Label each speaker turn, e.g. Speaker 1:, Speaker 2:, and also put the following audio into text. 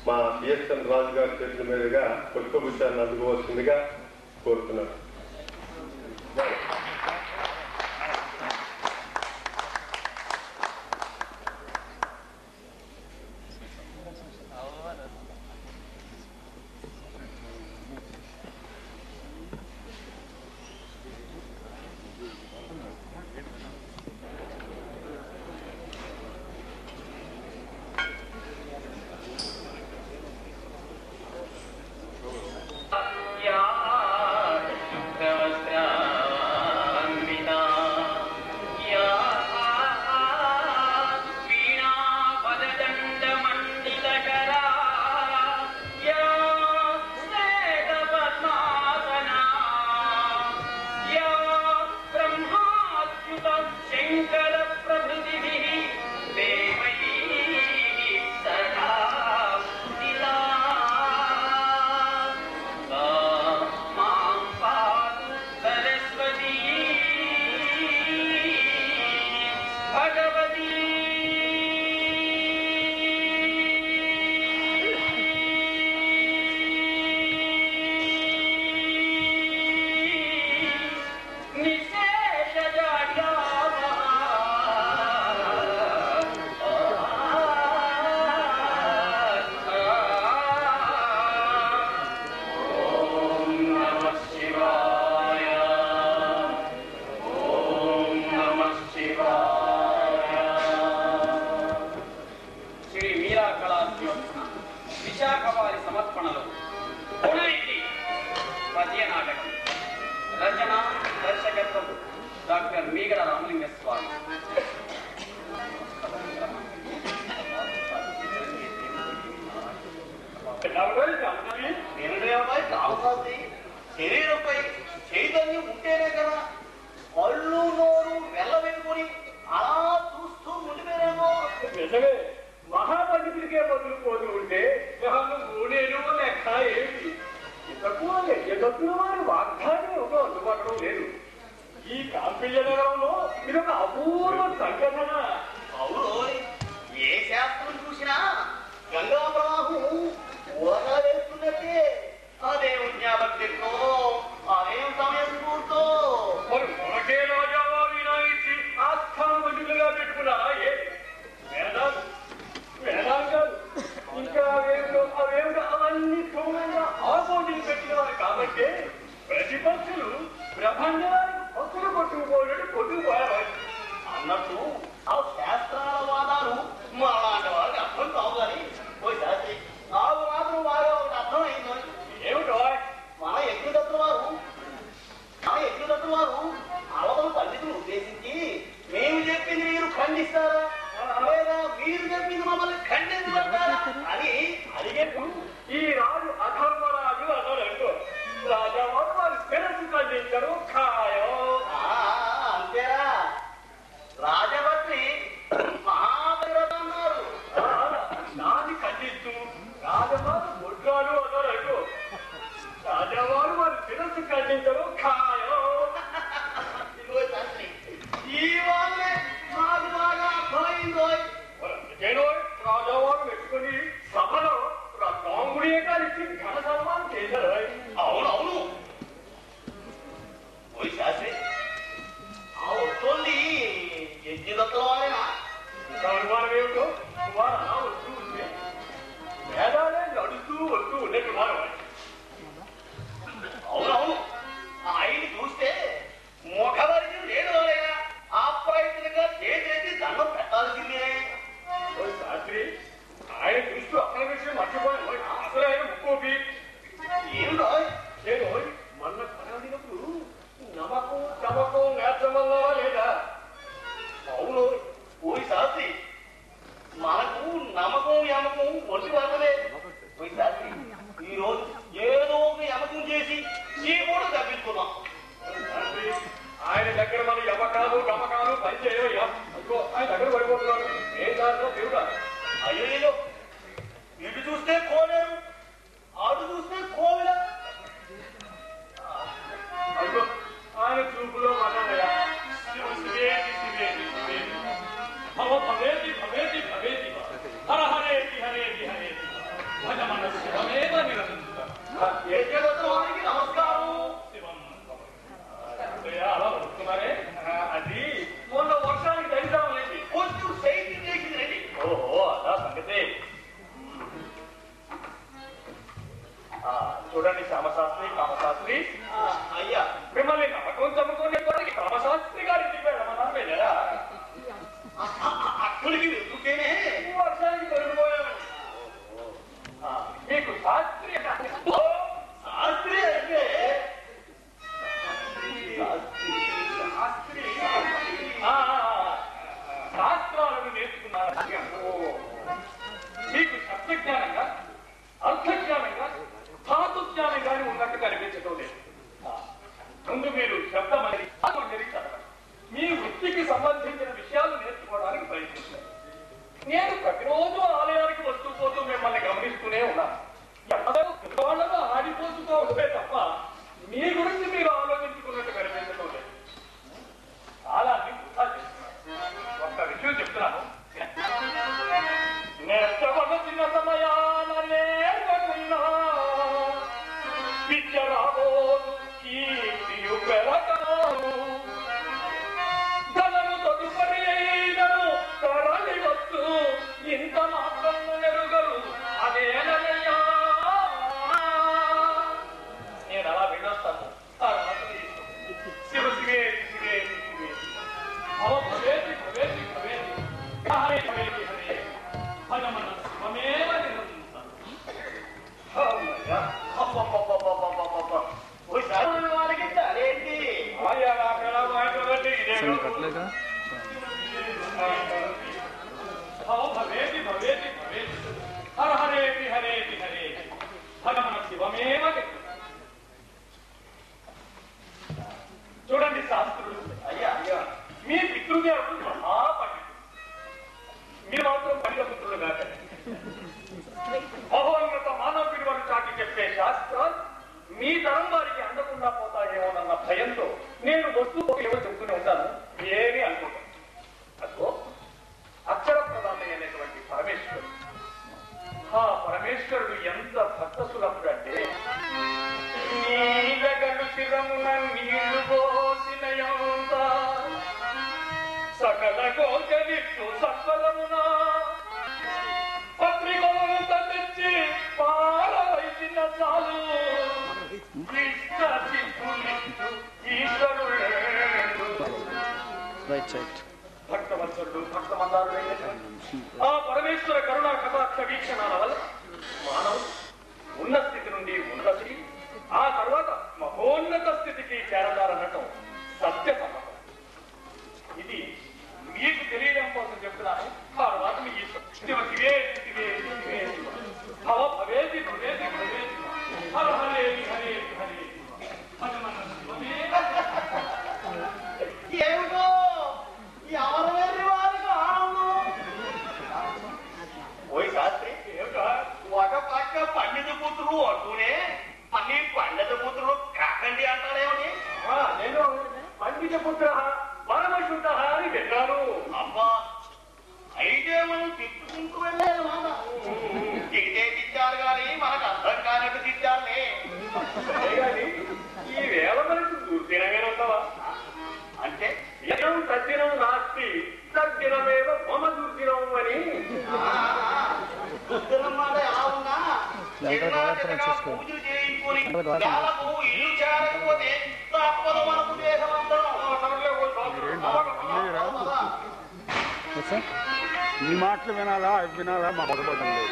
Speaker 1: మా సిఎస్ఎన్ రాజు గారి చేతుల మీదుగా పుష్పగుచ్చాన్ని అందుకోవాల్సిందిగా కోరుతున్నాను.
Speaker 2: Yeah. విశాఖ వారి సమర్పణలో పునైతి పద్య నాటకం రచన దర్శకత్వం డాక్టర్ మీగడ రామలింగ స్వామి.
Speaker 3: శరీరంపై చైతన్యం ఉంటేనే కదా కళ్ళు నోరు వెళ్ళవేసుకొని అలా చూస్తూ ఉండిపోయామో.
Speaker 1: నిజమే, మహాపండితుడికే బదులు పోతూ ఉంటే నేను లెక్క ఏమిటి? ఇంతకు ఎదుగుతున్న వారి వాగ్దానం ఒక అందుబాటులో లేదు. ఈ కాంపిల్య నగరంలో ఇదొక అపూర్వ సంఘటన.
Speaker 3: అవును, ఏ శాస్త్రం చూసినా గంగా ప్రవాహం ఊరగా వేస్తున్నట్టే. అదేం జ్ఞాపకతో అదేం సమయం స్ఫూర్తో
Speaker 1: మరి మనకే రాజావారి ఇచ్చి ఆస్థాన మంత్రులుగా పెట్టుకున్నారా? వేదాంగాలు ఇంకా అవేమిటో అవన్నీ క్రమంగా ఆపోజిట్ పెట్టినవారు కాబట్టి ప్రతిపక్షులు ప్రపంచానికి పక్షులు కొట్టుకుపోయినట్టు కొట్టుకుపోయారు.
Speaker 3: అన్నట్టు ఆ శాస్త్రాల వాదాలు మా లాంటి వాళ్ళకి అర్థం కావు. కానీ పోయి శాస్త్రి నాకు మాత్రం బాగా ఒకటి అర్థమైందో.
Speaker 1: ఏమిటో
Speaker 3: మన యజ్ఞదత్తుల వారు అవతల పండితులు ఉద్దేశించి మేము చెప్పింది మీరు ఖండిస్తారా లేదా మీరు చెప్పింది మమ్మల్ని ఖండించమంటారా అని అడిగేట్టు
Speaker 1: ఈ రాజు అధర్మరాజు అన్నాడు. రాజావారు వారి శిరస్సు ఖండించరు ఖాయం.
Speaker 3: అంతేరా, రాజభట్ని మహాభైరవ అన్నారు.
Speaker 1: నాది ఖండిస్తూ రాజవారు బొడ్రాలు అన్నాడు. రాజావారు వారి శిరస్సు ఖండించరు ఖాయం.
Speaker 3: ఇదిగో శాస్త్రి, ఈ వాళ్ళే నాకు బాగా అర్థమైందో.
Speaker 1: రాజావారు పెట్టుకుని సభలో కాంగుడియే కలిసి ఘన సన్మానం చేశారు.
Speaker 3: అవునవును, పోయి శాస్త్రి ఆ వస్తుంది యజ్ఞదత్తుల వారేనా?
Speaker 1: అనుమానం ఏమిటో వారు అలా వస్తూ ఉంటే వేదాలే నడుస్తూ వస్తూ ఉన్నట్టున్నారు.
Speaker 3: అవునవును, ఆయన్ని చూస్తే ముఖవరికి లేని వాళ్ళైనా అప్రయత్నంగా చేసేసి దండం పెట్టాల్సిందే.
Speaker 1: శాస్త్రి ఆయన చూస్తూ అసలు విషయం మర్చిపోయాను. అసలు ఆయన ముక్కోపి
Speaker 3: ఏమిటో
Speaker 1: నేను మొన్న కనడినప్పుడు నమ్మకం చమకం నేర్చమన్నావా లేదా?
Speaker 3: అవును, పోయి శాస్త్రి మనకు నమ్మకం యమకం ఒంటి వరకలే. పోయి శాస్త్రి ఈ రోజు ఏదో ఒక యమకం చేసి ఈ కూడా తప్పించుకున్నాం.
Speaker 1: శాస్త్రి ఆయన దగ్గర మన యమకాలు గమకాలు పనిచేయవయ్యా. ఇంకో ఆయన దగ్గర పడిపోతున్నాడు. ఏం దాంట్లో దేవుడా?
Speaker 3: అయ్యో, ఇటు చూస్తే కోలేరు, అటు చూస్తే కోవిల.
Speaker 1: అదిగో ఆయన చూపులో మనయ్యా. శివేతి శివేతి శివేతి భవ భవేతి భవేతి భవేతి హర హరేతి హరేతి హరేతి భజ మన శివమేవ నిరంతరం.
Speaker 3: యజ్ఞదత్తుల వారికి నమస్కారం.
Speaker 1: అలా వస్తున్నారే, అది మొన్న వర్షానికి దరిద్రమైంది.
Speaker 3: కొంచెం శైత్యం చేసిందండి.
Speaker 1: ఓహో, అలా సంగతి. చూడండి శ్యామశాస్త్రి కామశాస్త్రి,
Speaker 3: అయ్యా
Speaker 1: మిమ్మల్ని నమ్మకం చమ్ముకునే వారికి కామశాస్త్రి గారి ఇంటికి వెళ్ళమన్నారు వెళ్ళరా?
Speaker 3: అక్కడికి వెళ్తుంటేనే
Speaker 1: వర్షానికి దొరికిపోయామండి. మీకు శాస్త్రి
Speaker 3: శాస్త్రి అంటే
Speaker 1: శాస్త్రాలను నేర్చుకున్నారు. మీకు శబ్దజ్ఞానంగా అర్థజ్ఞానంగా ధాతుజ్ఞానంగానే ఉన్నట్టు కనిపించడం లేదు. ముందు మీరు శబ్దమని చదవండి. మీ వృత్తికి సంబంధించిన విషయాలు నేర్చుకోవడానికి ప్రయత్నించారు. నేను ప్రతిరోజు ఆలయానికి వస్తూ పోతూ మిమ్మల్ని గమనిస్తూనే ఉన్నాను. వాళ్ళలో ఆడిపోతూ ఉంటే తప్ప మీ గురించి మీరు ఆలోచించుకున్నట్టు కనిపించడం లేదు. చాలా వృధా చేస్తున్నారు. ఒక్క విషయం చెప్తున్నాను. నేర్చవలసిన సమయాన నేర్చుకున్నా విద్య రాబోదు కీర్తియు పెరగాను. ధనము తదుపరి అయినను తరలి వచ్చు ఇంత మాత్రం ఎరుగరు అదేనయ్యా పరమేశ్వరుడు ఎంత భక్తసులభుడంటే నీలగలు శిరమున నీళ్లు పోసిన యంత సకల కోకలిట్టు సత్వరమున పత్రికొంత తెచ్చి పాలవైసిన చాలు ఇష్ట సిద్ధులిట్టు ఈశ్వరుడు భక్తవత్సరుడు భక్తమందారుడైన ఆ పరమేశ్వర కరుణా కటాక్ష వీక్షణాల వల్ల మానవుడు ఉన్న స్థితి నుండి ఉన్నతికి ఆ తర్వాత మహోన్నత స్థితికి చేరతారనటం సత్య సమ్మతం. ఇది మీకు తెలియడం కోసం చెప్తున్నాను. ఆ తర్వాత మీ ఇష్టం. శివే శివే శివే శివ భవ భవేది భవేది భవేది హర హరేది హరేది హరే
Speaker 3: ఏమిటో ఎవరి వారికి ఆనందం. ఓయ్ శాస్త్రి, ఒక పక్క పండిత పుత్రులు అంటూనే మళ్ళీ పండిత పుత్రులు కాకండి అంటాడేమని?
Speaker 1: నేను పండిత పుత్ర పరమశుద్ధ అని విన్నాను.
Speaker 3: అబ్బా, అయితే మనం తిట్టుకుంటూ వెళ్ళాలి మాట. తిట్టే తిట్టారు కానీ మనకు అర్థం కానట్టు తిట్టాలే.
Speaker 1: కానీ ఈ వేళ మనకు దుర్దినమేనంటావా?
Speaker 3: అంటే
Speaker 1: దినం తద్దినం నాస్తి తద్దినమేవ మమ దుర్దినం అని.
Speaker 3: మాట ఎలా ఉన్నా పూజలు చేయించుకొని వేళకు ఇల్లు చేరకపోతే తప్పదు మనకు దేశమంతరం.
Speaker 4: ఈ మాటలు వినాలా మాకు లేదు.